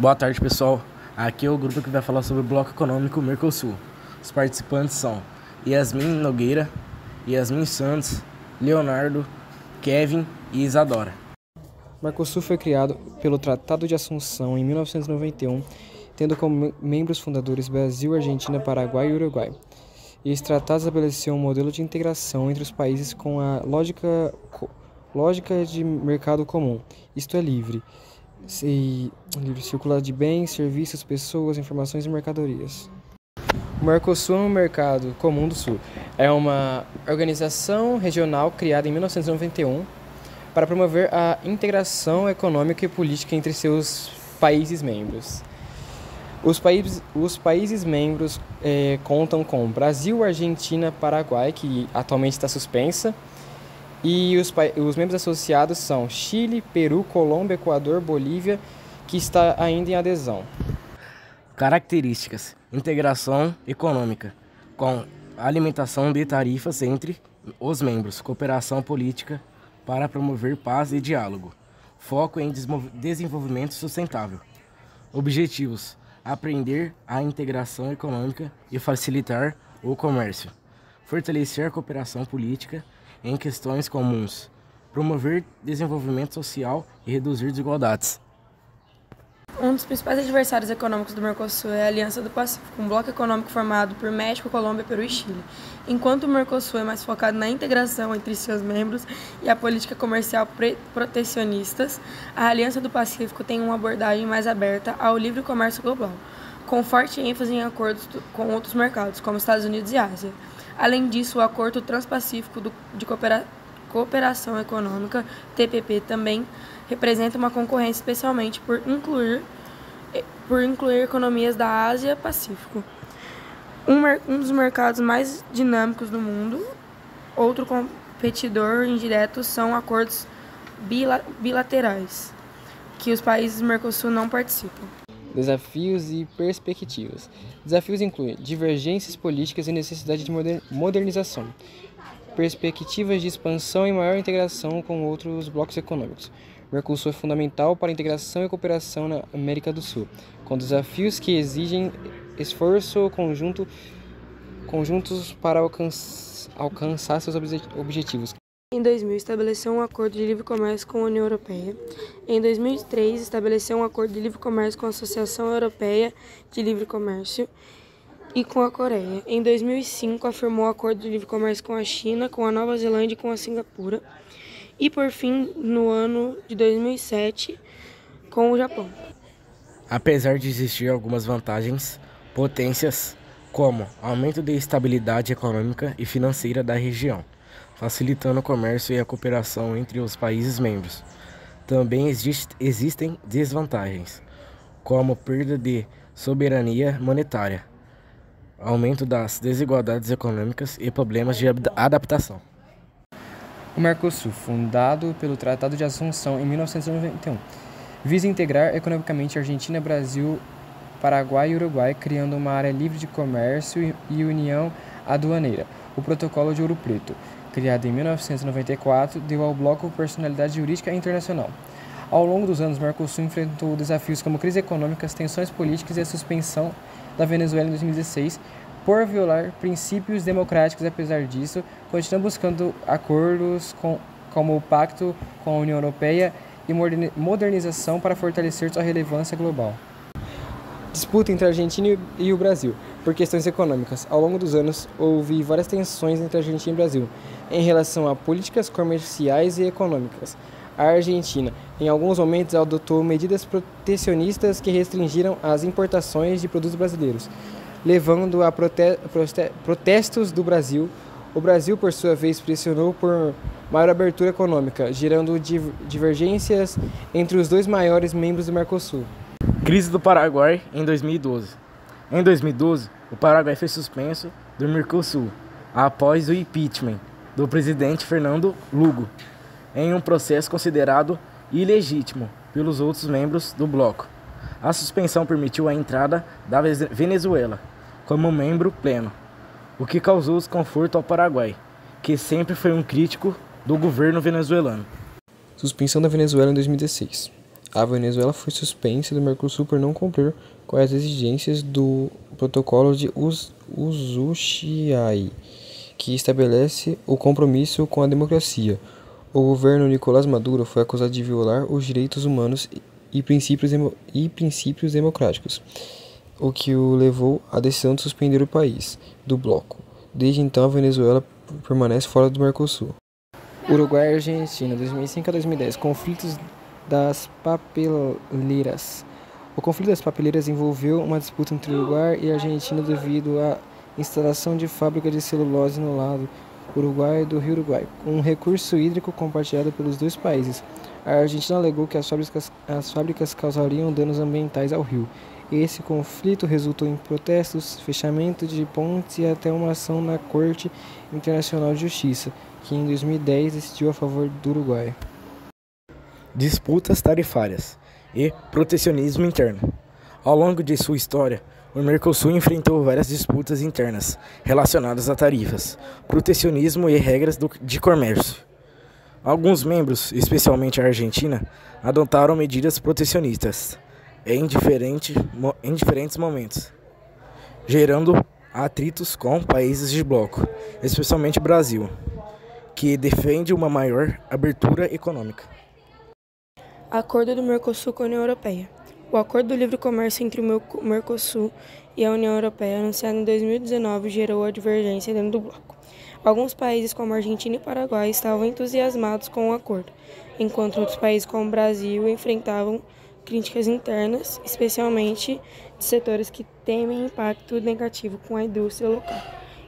Boa tarde, pessoal. Aqui é o grupo que vai falar sobre o Bloco Econômico Mercosul. Os participantes são Yasmin Nogueira, Yasmin Santos, Leonardo, Kevin e Isadora. O Mercosul foi criado pelo Tratado de Assunção em 1991, tendo como membros fundadores Brasil, Argentina, Paraguai e Uruguai. Esse tratado estabeleceu um modelo de integração entre os países com a lógica de mercado comum, isto é, livre circular de bens, serviços, pessoas, informações e mercadorias. O Mercosul é um mercado comum do Sul. É uma organização regional criada em 1991 para promover a integração econômica e política entre seus países membros. Os países membros contam com Brasil, Argentina, Paraguai, que atualmente está suspensa, e os membros associados são Chile, Peru, Colômbia, Equador, Bolívia, que está ainda em adesão. Características: integração econômica, com alimentação de tarifas entre os membros, cooperação política para promover paz e diálogo, foco em desenvolvimento sustentável. Objetivos: aprender a integração econômica e facilitar o comércio, fortalecer a cooperação política em questões comuns, promover desenvolvimento social e reduzir desigualdades. Um dos principais adversários econômicos do Mercosul é a Aliança do Pacífico, um bloco econômico formado por México, Colômbia, Peru e Chile. Enquanto o Mercosul é mais focado na integração entre seus membros e a política comercial protecionistas, a Aliança do Pacífico tem uma abordagem mais aberta ao livre comércio global, com forte ênfase em acordos com outros mercados, como Estados Unidos e Ásia. Além disso, o Acordo Transpacífico de Cooperação Econômica, TPP, também representa uma concorrência especialmente por incluir economias da Ásia-Pacífico. Um dos mercados mais dinâmicos do mundo. Outro competidor indireto são acordos bilaterais, que os países do Mercosul não participam. Desafios e perspectivas. Desafios incluem divergências políticas e necessidade de modernização, perspectivas de expansão e maior integração com outros blocos econômicos. O Mercosul é fundamental para a integração e cooperação na América do Sul, com desafios que exigem esforço conjuntos para alcançar seus objetivos. Em 2000, estabeleceu um acordo de livre comércio com a União Europeia. Em 2003, estabeleceu um acordo de livre comércio com a Associação Europeia de Livre Comércio e com a Coreia. Em 2005, afirmou um acordo de livre comércio com a China, com a Nova Zelândia e com a Singapura. E, por fim, no ano de 2007, com o Japão. Apesar de existir algumas vantagens, potências, como aumento da estabilidade econômica e financeira da região, facilitando o comércio e a cooperação entre os países membros. Também existem desvantagens, como perda de soberania monetária, aumento das desigualdades econômicas e problemas de adaptação. O Mercosul, fundado pelo Tratado de Assunção em 1991, visa integrar economicamente Argentina, Brasil, Paraguai e Uruguai, criando uma área livre de comércio e união aduaneira. O Protocolo de Ouro Preto, criado em 1994, deu ao bloco personalidade jurídica internacional. Ao longo dos anos, o Mercosul enfrentou desafios como crise econômica, tensões políticas e a suspensão da Venezuela em 2016 por violar princípios democráticos. Apesar disso, continua buscando acordos como o Pacto com a União Europeia e modernização para fortalecer sua relevância global. Disputa entre a Argentina e o Brasil por questões econômicas. Ao longo dos anos, houve várias tensões entre a Argentina e o Brasil em relação a políticas comerciais e econômicas. A Argentina, em alguns momentos, adotou medidas protecionistas que restringiram as importações de produtos brasileiros, levando a protestos do Brasil. O Brasil, por sua vez, pressionou por maior abertura econômica, gerando divergências entre os dois maiores membros do Mercosul. Crise do Paraguai em 2012. Em 2012, o Paraguai foi suspenso do Mercosul após o impeachment do presidente Fernando Lugo, em um processo considerado ilegítimo pelos outros membros do bloco. A suspensão permitiu a entrada da Venezuela como membro pleno, o que causou desconforto ao Paraguai, que sempre foi um crítico do governo venezuelano. Suspensão da Venezuela em 2016. a Venezuela foi suspensa do Mercosul por não cumprir com as exigências do Protocolo de Usuchiai, que estabelece o compromisso com a democracia. O governo Nicolás Maduro foi acusado de violar os direitos humanos e princípios democráticos, o que o levou à decisão de suspender o país do bloco. Desde então, a Venezuela permanece fora do Mercosul. Uruguai e Argentina, 2005 a 2010, conflitos das papeleiras. O conflito das papeleiras envolveu uma disputa entre Uruguai e Argentina devido à instalação de fábrica de celulose no lado uruguaio do Rio Uruguai, com um recurso hídrico compartilhado pelos dois países. A Argentina alegou que as fábricas causariam danos ambientais ao rio. Esse conflito resultou em protestos, fechamento de pontes e até uma ação na Corte Internacional de Justiça, que em 2010 decidiu a favor do Uruguai. Disputas tarifárias e protecionismo interno. Ao longo de sua história, o Mercosul enfrentou várias disputas internas relacionadas a tarifas, protecionismo e regras de comércio. Alguns membros, especialmente a Argentina, adotaram medidas protecionistas em diferentes momentos, gerando atritos com países de bloco, especialmente o Brasil, que defende uma maior abertura econômica. Acordo do Mercosul com a União Europeia. O Acordo do Livre Comércio entre o Mercosul e a União Europeia, anunciado em 2019, gerou a divergência dentro do bloco. Alguns países, como Argentina e Paraguai, estavam entusiasmados com o acordo, enquanto outros países, como o Brasil, enfrentavam críticas internas, especialmente de setores que temem impacto negativo com a indústria local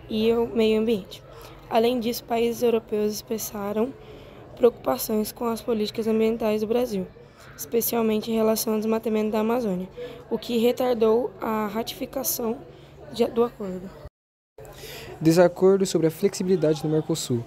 e o meio ambiente. Além disso, países europeus expressaram preocupações com as políticas ambientais do Brasil, especialmente em relação ao desmatamento da Amazônia, o que retardou a ratificação do acordo. Desacordo sobre a flexibilidade do Mercosul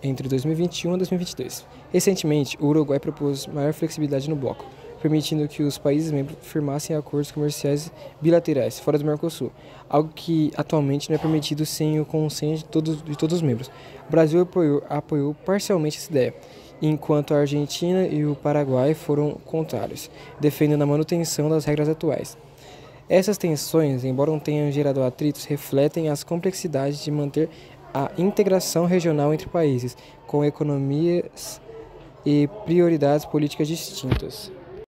entre 2021 e 2022. Recentemente, o Uruguai propôs maior flexibilidade no bloco, permitindo que os países membros firmassem acordos comerciais bilaterais fora do Mercosul, algo que atualmente não é permitido sem o consenso de todos os membros. O Brasil apoiou parcialmente essa ideia, enquanto a Argentina e o Paraguai foram contrários, defendendo a manutenção das regras atuais. Essas tensões, embora não tenham gerado atritos, refletem as complexidades de manter a integração regional entre países, com economias e prioridades políticas distintas.